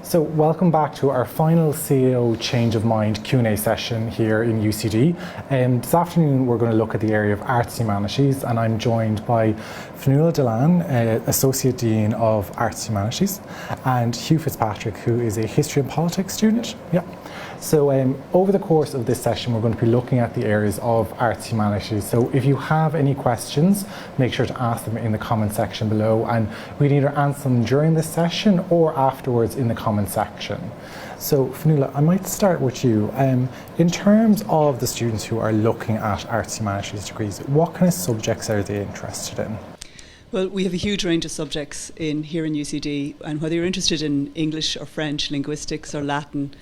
So welcome back to our final CEO Change of Mind Q&A session here in UCD. This afternoon we're going to look at the area of Arts Humanities, and I'm joined by Fionnuala Delan, Associate Dean of Arts Humanities, and Hugh Fitzpatrick, who is a History and Politics student. Yeah. So over the course of this session we're going to be looking at the areas of Arts Humanities. So if you have any questions, make sure to ask them in the comment section below, and we can either answer them during this session or afterwards in the comment section. So Fionnuala, I might start with you. In terms of the students who are looking at Arts Humanities degrees, what kind of subjects are they interested in? Well, we have a huge range of subjects here in UCD, and whether you're interested in English or French, linguistics or Latin,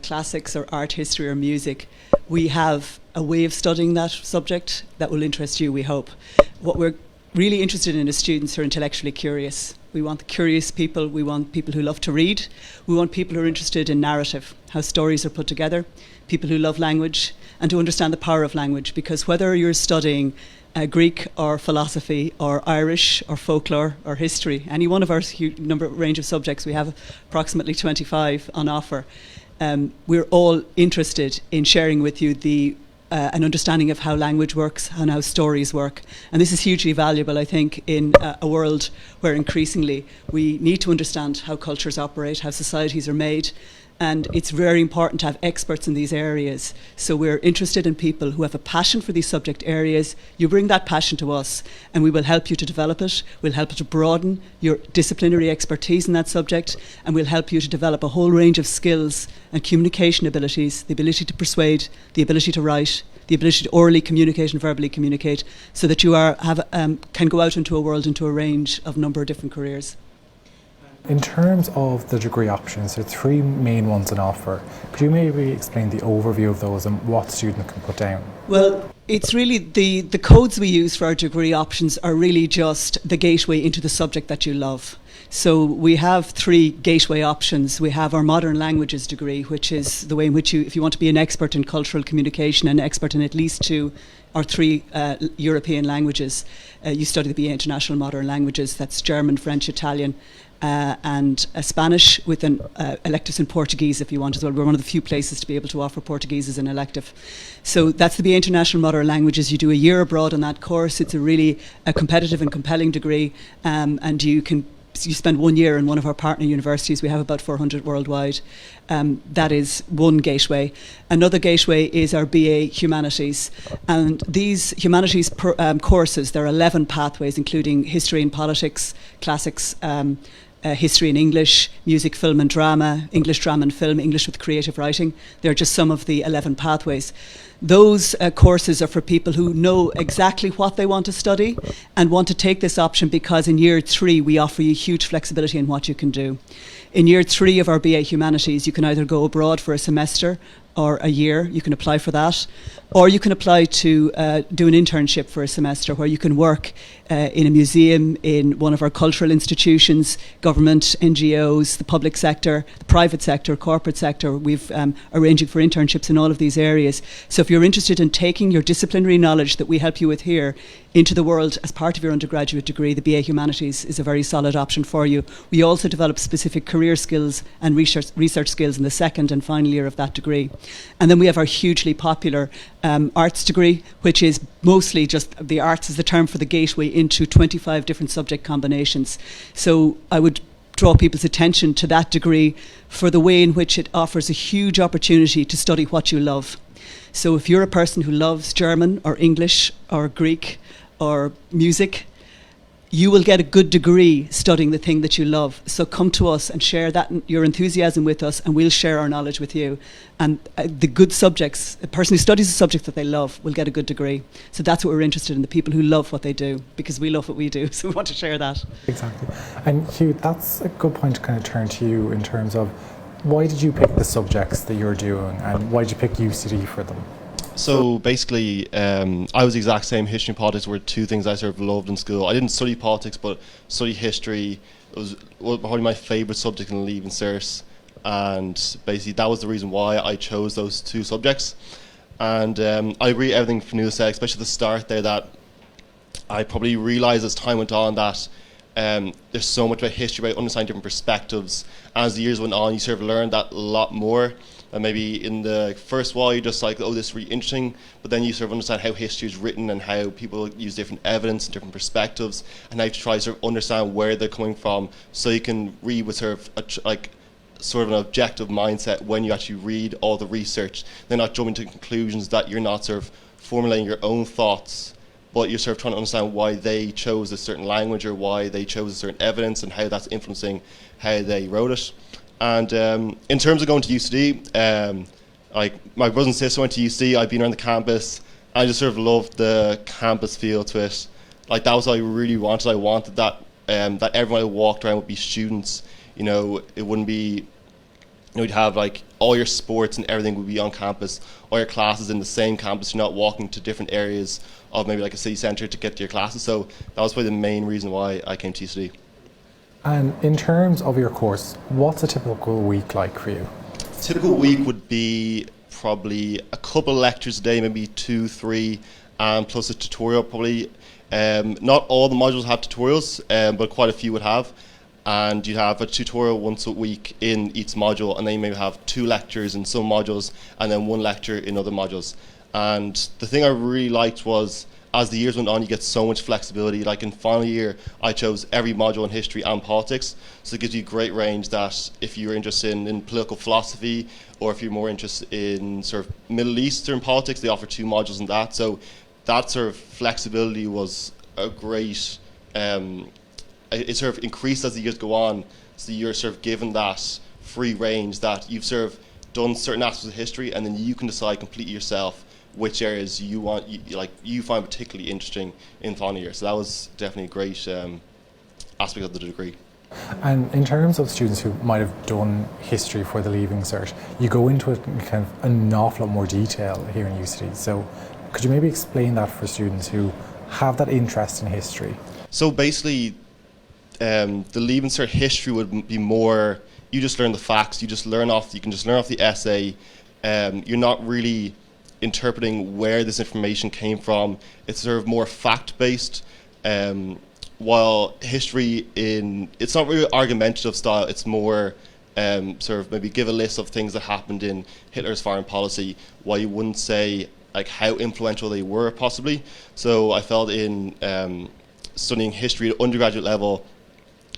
classics or art history or music, we have a way of studying that subject that will interest you, we hope. What we're really interested in is students who are intellectually curious. We want curious people, we want people who love to read, we want people who are interested in narrative, how stories are put together, people who love language and to understand the power of language, because whether you're studying Greek or philosophy or Irish or folklore or history, any one of our range of subjects, we have approximately 25 on offer. We're all interested in sharing with you an understanding of how language works and how stories work. And this is hugely valuable, I think, in a world where increasingly we need to understand how cultures operate, how societies are made. And it's very important to have experts in these areas. So we're interested in people who have a passion for these subject areas. You bring that passion to us and we will help you to develop it. We'll help you to broaden your disciplinary expertise in that subject, and we'll help you to develop a whole range of skills and communication abilities, the ability to persuade, the ability to write, the ability to orally communicate and verbally communicate, so that you can go out into a world, into a range of number of different careers. In terms of the degree options, there are three main ones on offer. Could you maybe explain the overview of those and what students can put down? Well, it's really the codes we use for our degree options are really just the gateway into the subject that you love. So we have three gateway options. We have our modern languages degree, which is the way in which if you want to be an expert in cultural communication, an expert in at least two or three European languages, you study the BA International Modern Languages. That's German, French, Italian, and Spanish, with an electives in Portuguese if you want as well. We're one of the few places to be able to offer Portuguese as an elective. So that's the BA International Modern Languages. You do a year abroad on that course. It's a really competitive and compelling degree, and you spend 1 year in one of our partner universities. We have about 400 worldwide. That is one gateway. Another gateway is our BA Humanities. And these humanities courses, there are 11 pathways, including history and politics, classics, history and English, music, film and drama, English drama and film, English with creative writing. They're just some of the 11 pathways. Those courses are for people who know exactly what they want to study and want to take this option, because in year 3 we offer you huge flexibility in what you can do. In year 3 of our BA Humanities, you can either go abroad for a semester or a year, you can apply for that, or you can apply to do an internship for a semester where you can work in a museum, in one of our cultural institutions, government, NGOs, the public sector, the private sector, corporate sector. We've arranging for internships in all of these areas. So if you're interested in taking your disciplinary knowledge that we help you with here into the world as part of your undergraduate degree, the BA Humanities is a very solid option for you. We also develop specific career skills and research skills in the second and final year of that degree. And then we have our hugely popular arts degree, which is mostly just the arts is the term for the gateway into 25 different subject combinations. So I would draw people's attention to that degree for the way in which it offers a huge opportunity to study what you love. So if you're a person who loves German or English or Greek or music, you will get a good degree studying the thing that you love. So come to us and share that your enthusiasm with us, and we'll share our knowledge with you. And the good subjects, a person who studies a subject that they love will get a good degree. So that's what we're interested in, the people who love what they do, because we love what we do. So we want to share that. Exactly. And Hugh, that's a good point to kind of turn to you in terms of why did you pick the subjects that you're doing, and why did you pick UCD for them? So basically, I was the exact same. History and politics were two things I sort of loved in school. I didn't study politics, but study history. It was probably my favourite subject in Leaving Cert, and basically that was the reason why I chose those two subjects. And I agree with everything Fionnuala said, especially at the start there, that I probably realised as time went on that there's so much about history, about understanding different perspectives. As the years went on, you sort of learned that a lot more. And maybe in the first while, you're just like, oh, this is really interesting. But then you sort of understand how history is written and how people use different evidence and different perspectives, and how to try to sort of understand where they're coming from, so you can read with sort of an objective mindset when you actually read all the research. They're not jumping to conclusions that you're not sort of formulating your own thoughts, but you're sort of trying to understand why they chose a certain language or why they chose a certain evidence and how that's influencing how they wrote it. And in terms of going to UCD, like my brother and sister went to UCD, I've been around the campus, I just sort of loved the campus feel to it. Like that was what I really wanted. I wanted that that everyone I walked around would be students. You know, it wouldn't be, you'd have like all your sports and everything would be on campus, all your classes in the same campus. You're not walking to different areas of maybe like a city centre to get to your classes. So that was probably the main reason why I came to UCD. And in terms of your course, what's a typical week like for you? A typical week would be probably a couple of lectures a day, maybe 2, 3, and plus a tutorial probably. Not all the modules have tutorials, but quite a few would have. And you have a tutorial once a week in each module, and then you maybe have 2 lectures in some modules and then 1 lecture in other modules. And the thing I really liked was, as the years went on, you get so much flexibility. Like in final year, I chose every module in history and politics, so it gives you a great range that if you're interested in political philosophy, or if you're more interested in sort of Middle Eastern politics, they offer 2 modules in that. So that sort of flexibility was a great, it sort of increased as the years go on, so you're sort of given that free range that you've sort of done certain aspects of history, and then you can decide completely yourself which areas you want, you find particularly interesting in final year. So that was definitely a great aspect of the degree. And in terms of students who might have done history for the Leaving Cert, you go into it in kind of an awful lot more detail here in UCD. So could you maybe explain that for students who have that interest in history? So basically, the Leaving Cert history would be more, you just learn the facts, you can just learn off the essay. You're not really interpreting where this information came from. It's sort of more fact-based, while history it's not really argumentative style, it's more sort of maybe give a list of things that happened in Hitler's foreign policy, while you wouldn't say like how influential they were possibly. So I felt in studying history at undergraduate level,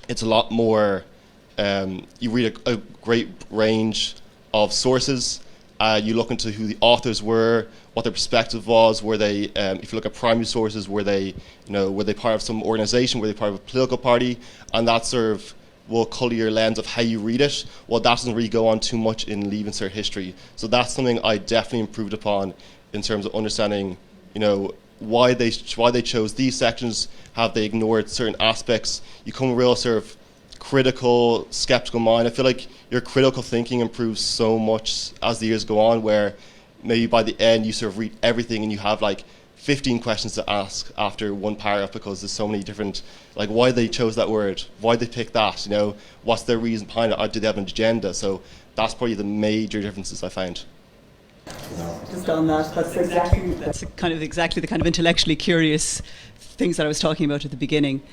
it's a lot more, you read a great range of sources. You look into who the authors were, what their perspective was. Were they, if you look at primary sources, were they part of some organization? Were they part of a political party? And that sort of will colour your lens of how you read it. Well, that doesn't really go on too much in Leaving Cert history. So that's something I definitely improved upon in terms of understanding, why they chose these sections. Have they ignored certain aspects? You come a real sort of critical, skeptical mind. I feel like your critical thinking improves so much as the years go on, where maybe by the end you sort of read everything and you have like 15 questions to ask after one paragraph, because there's so many different, like why they chose that word, why they picked that, what's their reason behind it, or do they have an agenda? So that's probably the major differences I found. Just on that, that's exactly the kind of intellectually curious things that I was talking about at the beginning.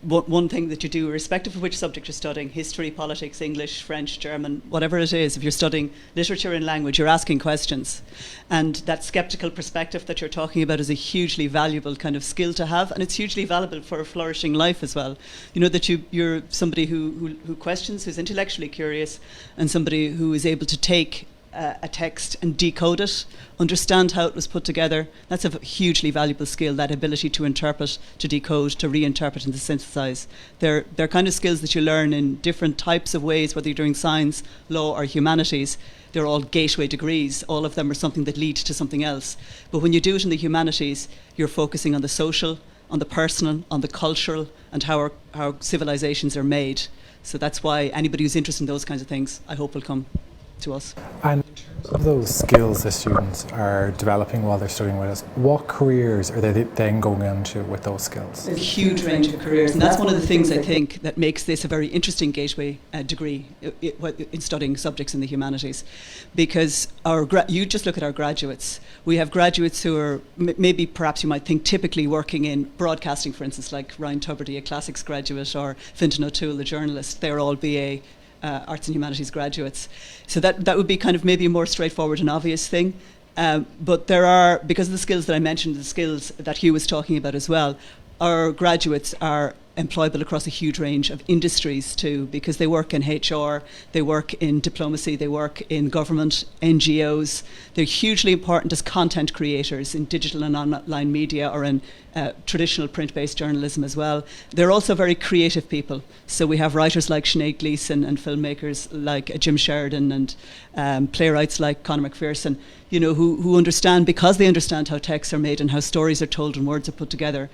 One thing that you do, irrespective of which subject you're studying, history, politics, English, French, German, whatever it is, if you're studying literature and language, you're asking questions. And that skeptical perspective that you're talking about is a hugely valuable kind of skill to have, and it's hugely valuable for a flourishing life as well. That you're somebody who questions, who's intellectually curious, and somebody who is able to take a text and decode it, understand how it was put together. That's a hugely valuable skill, that ability to interpret, to decode, to reinterpret and to synthesize. They're kind of skills that you learn in different types of ways, whether you're doing science, law or humanities. They're all gateway degrees. All of them are something that lead to something else. But when you do it in the humanities, you're focusing on the social, on the personal, on the cultural, and how civilizations are made. So that's why anybody who's interested in those kinds of things, I hope, will come to us. And in terms Of those skills the students are developing while they're studying with us, what careers are they then going into with those skills? There's a huge range of careers, and that's one of the things I think that makes this a very interesting gateway degree in studying subjects in the humanities. Because you just look at our graduates. We have graduates who are maybe perhaps you might think typically working in broadcasting, for instance, like Ryan Tuberty, a classics graduate, or Fintan O'Toole, a journalist. They're all BA Arts and Humanities graduates. So that would be kind of maybe a more straightforward and obvious thing. But there are, because of the skills that I mentioned, the skills that Hugh was talking about as well, our graduates are employable across a huge range of industries too, because they work in HR, they work in diplomacy, they work in government, NGOs. They're hugely important as content creators in digital and online media, or in traditional print-based journalism as well. They're also very creative people. So we have writers like Sinead Gleeson and filmmakers like Jim Sheridan and playwrights like Conor McPherson, you know, who understand, because they understand how texts are made and how stories are told and words are put together,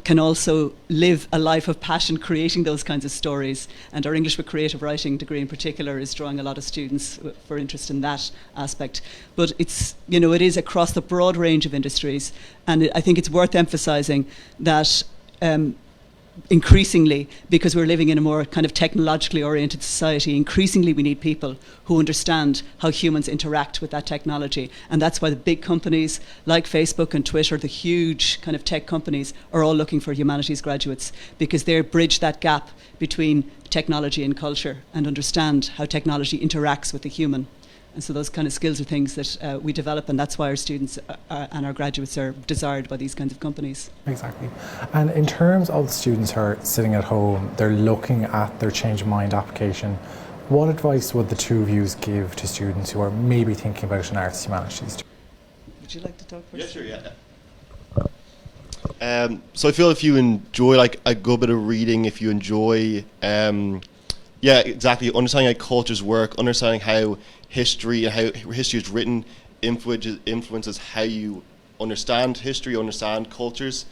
can also live a life of passion creating those kinds of stories. And our English with Creative Writing degree in particular is drawing a lot of students for interest in that aspect. But it's, you know, it is across the broad range of industries, and I think it's worth emphasising that increasingly, because we're living in a more kind of technologically oriented society, increasingly we need people who understand how humans interact with that technology. And that's why the big companies like Facebook and Twitter, the huge kind of tech companies, are all looking for humanities graduates, because they bridge that gap between technology and culture and understand how technology interacts with the human. And so those kind of skills are things that we develop, and that's why our students and our graduates are desired by these kinds of companies. Exactly. And in terms of the students who are sitting at home, they're looking at their Change of Mind application, what advice would the two of you give to students who are maybe thinking about an Arts Humanities? Would you like to talk first? Yeah, sure, yeah. So I feel if you enjoy like a good bit of reading, if you enjoy yeah, exactly, understanding how cultures work, understanding how history and how history is written influences how you understand history, understand cultures,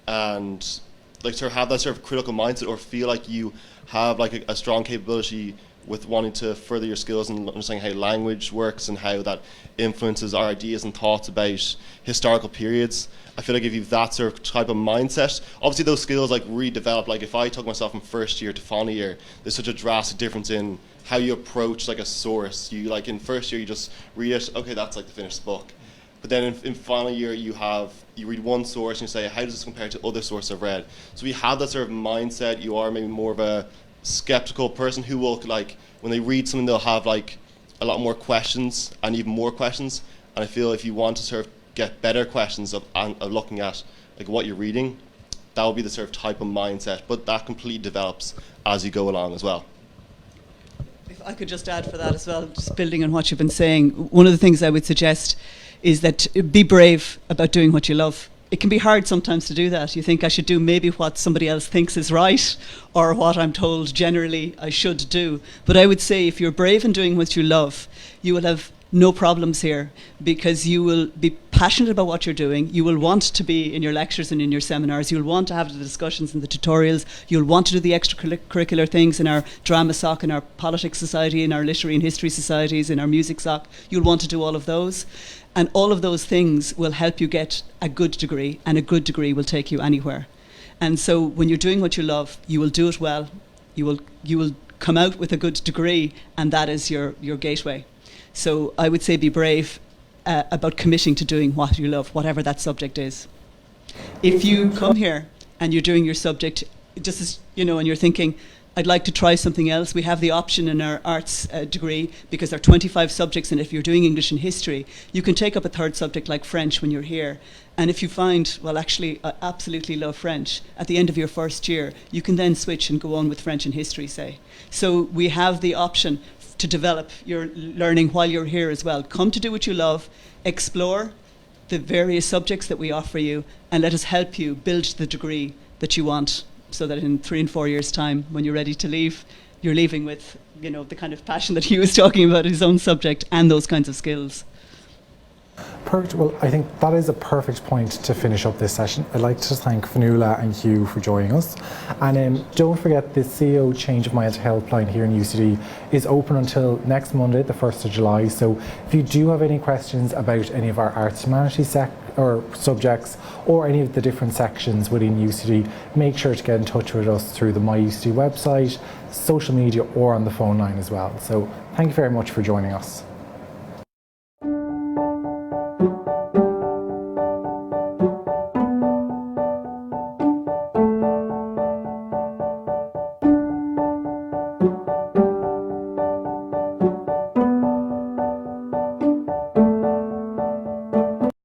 and like sort of have that sort of critical mindset, or feel like you have like a strong capability with wanting to further your skills and understanding how language works and how that influences our ideas and thoughts about historical periods. I feel like if you've that sort of type of mindset, obviously those skills like really develop. Like if I took myself from first year to final year, there's such a drastic difference in how you approach like a source. You like in first year you just read it, okay, that's like the finished book. But then in final year you read one source and you say, how does this compare to other sources I've read? So if you have that sort of mindset, you are maybe more of a skeptical person who will, like, when they read something, they'll have like a lot more questions and even more questions. And I feel if you want to sort of get better questions of looking at like what you're reading, that will be the sort of type of mindset. But that completely develops as you go along as well. If I could just add for that as well, just building on what you've been saying, one of the things I would suggest is that be brave about doing what you love. It can be hard sometimes to do that. You think I should do maybe what somebody else thinks is right, or what I'm told generally I should do. But I would say if you're brave in doing what you love, you will have no problems here, because you will be passionate about what you're doing. You will want to be in your lectures and in your seminars. You'll want to have the discussions and the tutorials. You'll want to do the extracurricular things in our drama soc, in our politics society, in our literary and history societies, in our music soc. You'll want to do all of those. And all of those things will help you get a good degree, and a good degree will take you anywhere. And so when you're doing what you love, you will do it well. You will come out with a good degree, and that is your gateway. So I would say be brave about committing to doing what you love, whatever that subject is. If you come here and you're doing your subject, just as, you know, and you're thinking, I'd like to try something else, we have the option in our arts degree, because there are 25 subjects, and if you're doing English and history, you can take up a third subject like French when you're here. And if you find, well, actually, I absolutely love French, at the end of your first year, you can then switch and go on with French and history, say. So we have the option to develop your learning while you're here as well. Come to do what you love, explore the various subjects that we offer you, and let us help you build the degree that you want, so that in 3 and 4 years' time, when you're ready to leave, you're leaving with, you know, the kind of passion that he was talking about, his own subject, and those kinds of skills. Perfect. Well, I think that is a perfect point to finish up this session. I'd like to thank Fionnuala and Hugh for joining us. And don't forget the CEO Change of Mind helpline here in UCD is open until next Monday, the 1st of July. So if you do have any questions about any of our Arts Humanities or subjects or any of the different sections within UCD, make sure to get in touch with us through the My UCD website, social media, or on the phone line as well. So thank you very much for joining us.